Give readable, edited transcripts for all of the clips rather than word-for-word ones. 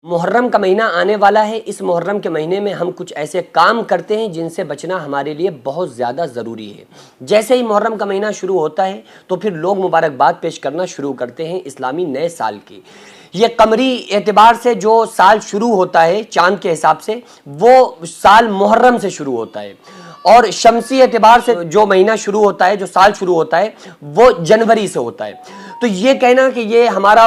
محرم کا مہینہ آنے والا ہے۔ اس محرم کے مہینے میں ہم کچھ ایسے کام کرتے ہیں جن سے بچنا ہمارے لیے بہت زیادہ ضروری ہے۔ جیسے ہی محرم کا مہینہ شروع ہوتا ہے تو پھر لوگ مبارکباد پیش کرنا شروع کرتے ہیں اسلامی نئے سال کی۔ یہ قمری اعتبار سے جو سال شروع ہوتا ہے چاند کے حساب سے، وہ سال محرم سے شروع ہوتا ہے، اور شمسی اعتبار سے جو مہینہ شروع ہوتا ہے، جو سال شروع ہوتا ہے، وہ جنوری سے ہوتا ہے۔ تو یہ کہنا کہ یہ ہمارا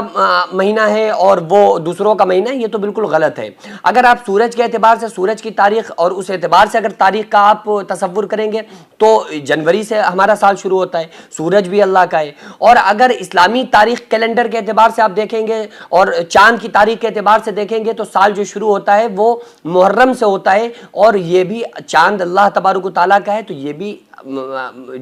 مہینہ ہے اور وہ دوسروں کا مہینہ ہے، یہ تو بالکل غلط ہے۔ اگر آپ سورج کے اعتبار سے سورج کی تاریخ اور اس اعتبار سے اگر تاریخ کا آپ تصور کریں گے تو جنوری سے ہمارا سال شروع ہوتا ہے، سورج بھی اللہ کا ہے۔ اور اگر اسلامی تاریخ کیلنڈر کے اعتبار سے آپ دیکھیں گے اور چاند کی تاریخ کے اعتبار سے دیکھیں گے تو سال جو شروع ہوتا ہے وہ محرم سے ہوتا ہے، اور یہ بھی چاند اللہ تبارک و تعالیٰ کا ہے، تو یہ بھی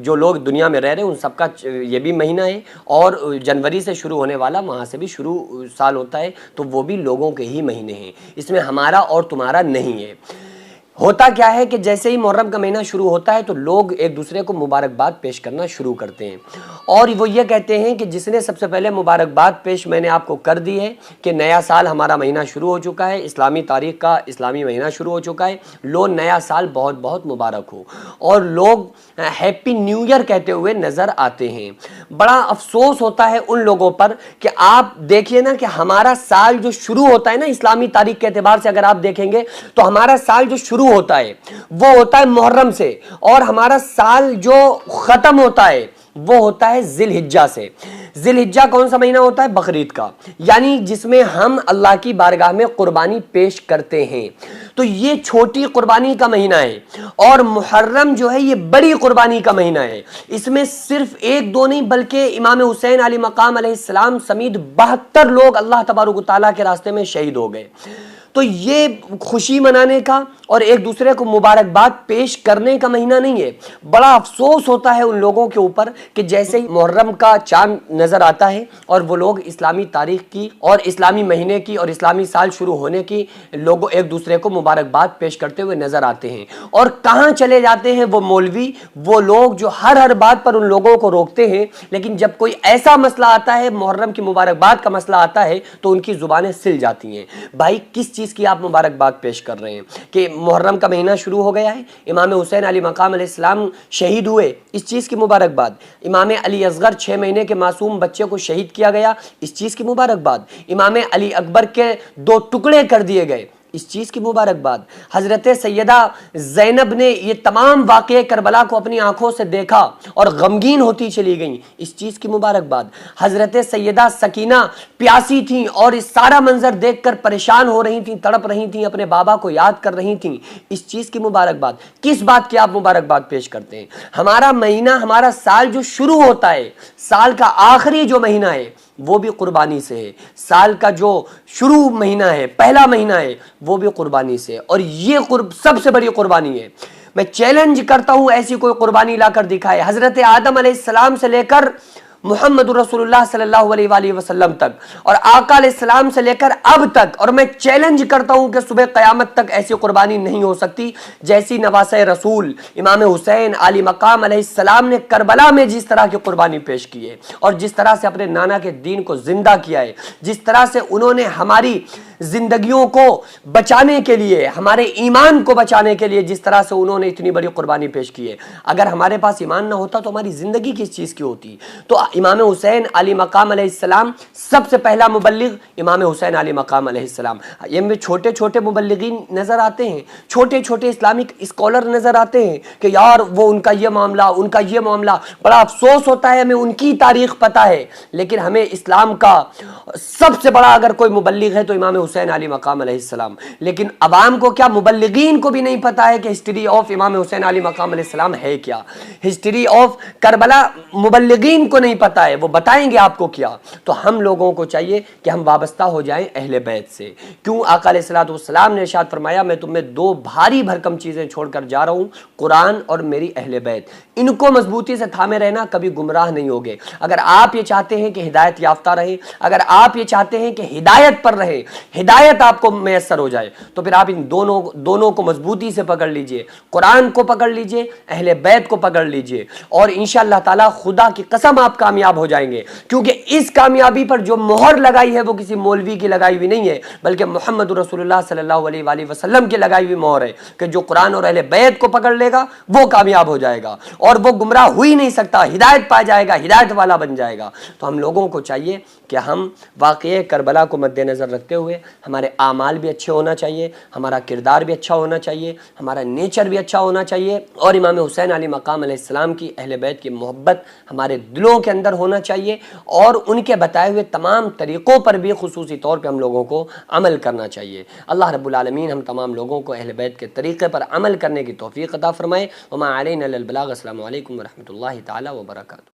جو لوگ دنیا میں رہ رہے ہیں ان سب کا یہ بھی مہینہ ہے، اور جنوری سے شروع ہونے والا وہاں سے بھی شروع سال ہوتا ہے، تو وہ بھی لوگوں کے ہی مہینے ہیں، اس میں ہمارا اور تمہارا نہیں ہے۔ ہوتا کیا ہے کہ جیسے ہی محرم کا مہینہ شروع ہوتا ہے تو لوگ ایک دوسرے کو مبارکباد پیش کرنا شروع کرتے ہیں، اور وہ یہ کہتے ہیں کہ جس نے سب سے پہلے مبارکباد پیش میں نے آپ کو کر دی ہے کہ نیا سال ہمارا مہینہ شروع ہو چکا ہے، اسلامی تاریخ کا اسلامی مہینہ شروع ہو چکا ہے، لو نیا سال بہت بہت مبارک ہو، اور لوگ ہیپی نیو ایئر کہتے ہوئے نظر آتے ہیں۔ بڑا افسوس ہوتا ہے ان لوگوں پر کہ آپ دیکھیے نا کہ ہمارا سال جو شروع ہوتا ہے نا اسلامی تاریخ کے اعتبار سے اگر آپ دیکھیں گے تو ہمارا سال جو شروع ہوتا ہے وہ ہوتا ہے محرم سے، اور ہمارا سال جو ختم ہوتا ہے وہ ہوتا ہے ذی الحجہ سے۔ ذی الحجہ کون سا مہینہ ہوتا ہے؟ بقرعید کا، یعنی جس میں ہم اللہ کی بارگاہ میں قربانی پیش کرتے ہیں۔ تو یہ چھوٹی قربانی کا مہینہ ہے، اور محرم جو ہے یہ بڑی قربانی کا مہینہ ہے۔ اس میں صرف ایک دو نہیں بلکہ امام حسین علی مقام علیہ السلام سمیت 72 لوگ اللہ تبارک و تعالیٰ کے راستے میں شہید ہو گئے۔ تو یہ خوشی منانے کا اور ایک دوسرے کو مبارکباد پیش کرنے کا مہینہ نہیں ہے۔ بڑا افسوس ہوتا ہے ان لوگوں کے اوپر کہ جیسے ہی محرم کا چاند نظر آتا ہے اور وہ لوگ اسلامی تاریخ کی اور اسلامی مہینے کی اور اسلامی سال شروع ہونے کی لوگوں ایک دوسرے کو مبارکباد پیش کرتے ہوئے نظر آتے ہیں، اور کہاں چلے جاتے ہیں وہ مولوی، وہ لوگ جو ہر بات پر ان لوگوں کو روکتے ہیں، لیکن جب کوئی ایسا مسئلہ آتا ہے محرم کی مبارکباد کا مسئلہ آتا ہے تو ان کی زبانیں سل جاتی ہیں۔ بھائی کس چیز کی آپ مبارکباد پیش کر رہے ہیں کہ محرم کا مہینہ شروع ہو گیا ہے، امام حسین علی مقام علیہ السلام شہید ہوئے، اس چیز کی مبارکباد، امام علی اصغر 6 مہینے کے معصوم بچے کو شہید کیا گیا، اس چیز کی مبارکباد، امام علی اکبر کے 2 ٹکڑے کر دیے گئے، اس چیز کی مبارکباد، حضرت سیدہ زینب نے یہ تمام واقعے کربلا کو اپنی آنکھوں سے دیکھا اور غمگین ہوتی چلی گئیں، اس چیز کی مبارکباد، حضرت سیدہ سکینہ پیاسی تھیں اور اس سارا منظر دیکھ کر پریشان ہو رہی تھیں، تڑپ رہی تھیں، اپنے بابا کو یاد کر رہی تھیں، اس چیز کی مبارکباد۔ کس بات کی آپ مبارکباد پیش کرتے ہیں؟ ہمارا مہینہ، ہمارا سال جو شروع ہوتا ہے، سال کا آخری جو مہینہ ہے وہ بھی قربانی سے ہے، سال کا جو شروع مہینہ ہے، پہلا مہینہ ہے، وہ بھی قربانی سے، اور یہ سب سے بڑی قربانی ہے۔ میں چیلنج کرتا ہوں ایسی کوئی قربانی لا کر دکھائے، حضرت آدم علیہ السلام سے لے کر محمد رسول اللہ صلی اللہ علیہ وآلہ وسلم تک، اور آقا علیہ السلام سے لے کر اب تک، اور میں چیلنج کرتا ہوں کہ صبح قیامت تک ایسی قربانی نہیں ہو سکتی جیسی نواسۂ رسول امام حسین علی مقام علیہ السلام نے کربلا میں جس طرح کی قربانی پیش کی ہے، اور جس طرح سے اپنے نانا کے دین کو زندہ کیا ہے، جس طرح سے انہوں نے ہماری زندگیوں کو بچانے کے لیے، ہمارے ایمان کو بچانے کے لیے جس طرح سے انہوں نے اتنی بڑی قربانی پیش کی ہے۔ اگر ہمارے پاس ایمان نہ ہوتا تو ہماری زندگی کس چیز کی ہوتی؟ تو امام حسین علی مقام علیہ السلام سب سے پہلا مبلغ، امام حسین علی مقام علیہ السلام۔ یہ میں چھوٹے چھوٹے مبلغین نظر آتے ہیں، چھوٹے چھوٹے اسلامک اسکالر نظر آتے ہیں کہ یار وہ ان کا یہ معاملہ، ان کا یہ معاملہ، بڑا افسوس ہوتا ہے، ہمیں ان کی تاریخ پتہ ہے، لیکن ہمیں اسلام کا سب سے بڑا اگر کوئی مبلغ ہے تو امام حسین علی مقام علیہ السلام۔ لیکن عوام کو کیا، مبلغین کو بھی نہیں پتا ہے کہ ہسٹری آف امام حسین علی مقام علیہ السلام ہے کیا، ہسٹری آف کربلا مبلغین کو نہیں پتا ہے، وہ بتائیں گے آپ کو کیا۔ تو ہم لوگوں کو چاہیے کہ ہم وابستہ ہو جائیں اہل بیت سے۔ کیوں؟ آقا علیہ الصلوۃ والسلام نے ارشاد فرمایا میں تمہیں 2 بھاری بھرکم چیزیں چھوڑ کر جا رہا ہوں، قرآن اور میری اہل بیت، ان کو مضبوطی سے تھامے رہنا، کبھی گمراہ نہیں ہوگے۔ اگر آپ یہ چاہتے ہیں کہ ہدایت یافتہ رہیں، اگر آپ یہ چاہتے ہیں کہ ہدایت پر رہیں، ہدایت آپ کو میسر ہو جائے، تو پھر آپ ان دونوں کو مضبوطی سے پکڑ لیجئے، قرآن کو پکڑ لیجئے، اہل بیت کو پکڑ لیجئے، اور انشاءاللہ تعالی خدا کی قسم آپ کامیاب ہو جائیں گے، کیونکہ اس کامیابی پر جو مہر لگائی ہے وہ کسی مولوی کی لگائی ہوئی نہیں ہے، بلکہ محمد رسول اللہ صلی اللہ علیہ وآلہ وسلم کی لگائی ہوئی مہر ہے کہ جو قرآن اور اہل بیت کو پکڑ لے گا وہ کامیاب ہو جائے گا، اور وہ گمراہ ہو ہی نہیں سکتا، ہدایت پا جائے گا، ہدایت والا بن جائے گا۔ تو ہم لوگوں کو چاہیے کہ ہم واقعہ کربلا کو مد نظر رکھتے ہوئے ہمارے اعمال بھی اچھے ہونا چاہیے، ہمارا کردار بھی اچھا ہونا چاہیے، ہمارا نیچر بھی اچھا ہونا چاہیے، اور امام حسین علیہ مقام علیہ السلام کی اہل بیت کی محبت ہمارے دلوں کے اندر ہونا چاہیے، اور ان کے بتائے ہوئے تمام طریقوں پر بھی خصوصی طور پہ ہم لوگوں کو عمل کرنا چاہیے۔ اللہ رب العالمین ہم تمام لوگوں کو اہل بیت کے طریقے پر عمل کرنے کی توفیق عطا فرمائے۔ وما علینا الا البلاغ۔ السلام علیکم ورحمۃ اللہ تعالی وبرکاتہ۔